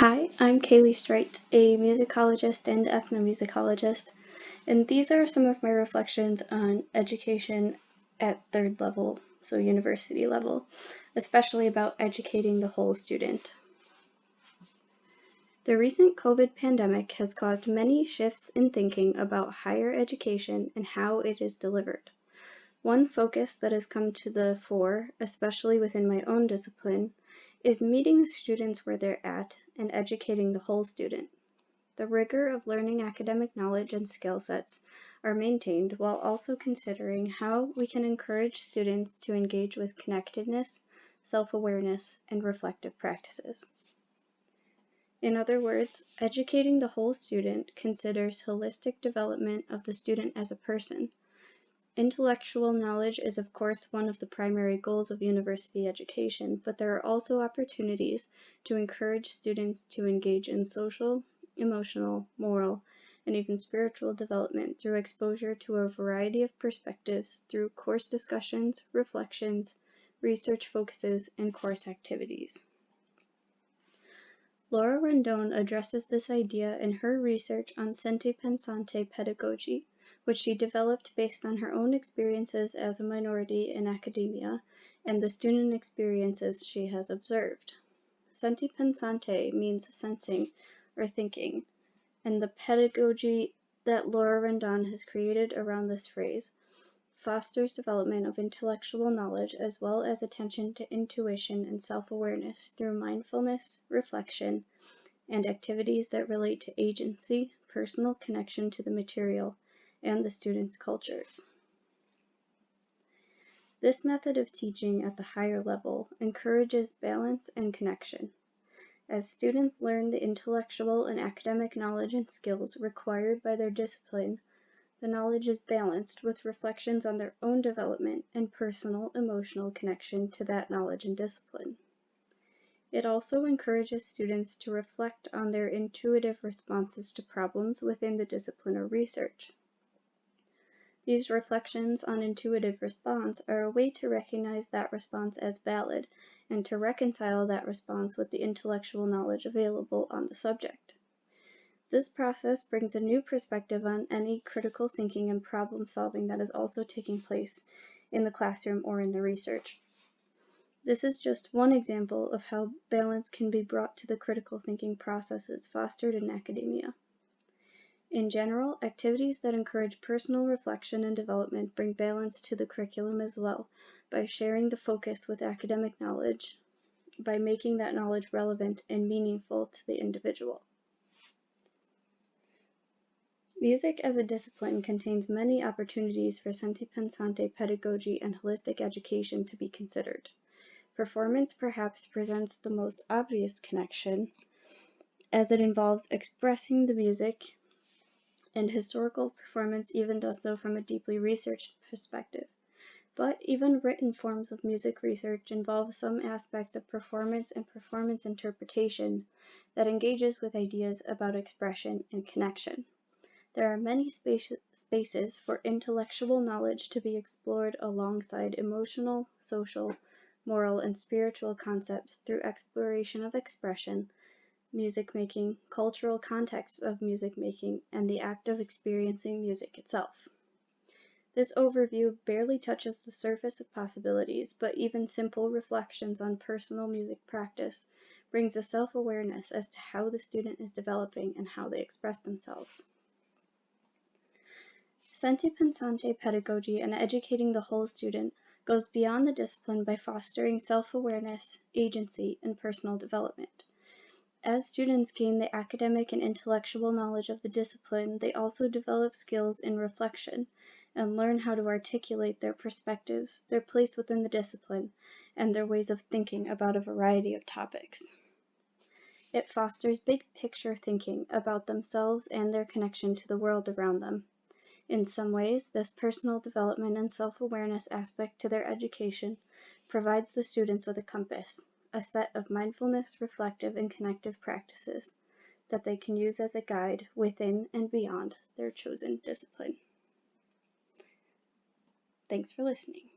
Hi, I'm Kaylee Streit, a musicologist and ethnomusicologist, and these are some of my reflections on education at third level, so university level, especially about educating the whole student. The recent COVID pandemic has caused many shifts in thinking about higher education and how it is delivered. One focus that has come to the fore, especially within my own discipline, is meeting students where they're at and educating the whole student. The rigor of learning academic knowledge and skill sets are maintained while also considering how we can encourage students to engage with connectedness, self-awareness, and reflective practices. In other words, educating the whole student considers holistic development of the student as a person. Intellectual knowledge is of course one of the primary goals of university education, but there are also opportunities to encourage students to engage in social, emotional, moral, and even spiritual development through exposure to a variety of perspectives through course discussions, reflections, research focuses, and course activities. Laura Rendon addresses this idea in her research on Senti Pensante pedagogy, which she developed based on her own experiences as a minority in academia and the student experiences she has observed. Senti Pensante means sensing or thinking, and the pedagogy that Laura Rendon has created around this phrase fosters development of intellectual knowledge as well as attention to intuition and self-awareness through mindfulness, reflection, and activities that relate to agency, personal connection to the material, and the student's cultures. This method of teaching at the higher level encourages balance and connection. As students learn the intellectual and academic knowledge and skills required by their discipline, the knowledge is balanced with reflections on their own development and personal emotional connection to that knowledge and discipline. It also encourages students to reflect on their intuitive responses to problems within the discipline or research. These reflections on intuitive response are a way to recognize that response as valid and to reconcile that response with the intellectual knowledge available on the subject. This process brings a new perspective on any critical thinking and problem solving that is also taking place in the classroom or in the research. This is just one example of how balance can be brought to the critical thinking processes fostered in academia. In general, activities that encourage personal reflection and development bring balance to the curriculum as well, by sharing the focus with academic knowledge, by making that knowledge relevant and meaningful to the individual. Music as a discipline contains many opportunities for Senti Pensante pedagogy and holistic education to be considered. Performance perhaps presents the most obvious connection, as it involves expressing the music, and historical performance even does so from a deeply researched perspective. But even written forms of music research involve some aspects of performance and performance interpretation that engages with ideas about expression and connection. There are many spaces for intellectual knowledge to be explored alongside emotional, social, moral, and spiritual concepts through exploration of expression, music making, cultural contexts of music making, and the act of experiencing music itself. This overview barely touches the surface of possibilities, but even simple reflections on personal music practice brings a self-awareness as to how the student is developing and how they express themselves. Senti Pensante pedagogy and educating the whole student goes beyond the discipline by fostering self-awareness, agency, and personal development. As students gain the academic and intellectual knowledge of the discipline, they also develop skills in reflection and learn how to articulate their perspectives, their place within the discipline, and their ways of thinking about a variety of topics. It fosters big picture thinking about themselves and their connection to the world around them. In some ways, this personal development and self-awareness aspect to their education provides the students with a compass, a set of mindfulness, reflective, and connective practices that they can use as a guide within and beyond their chosen discipline. Thanks for listening.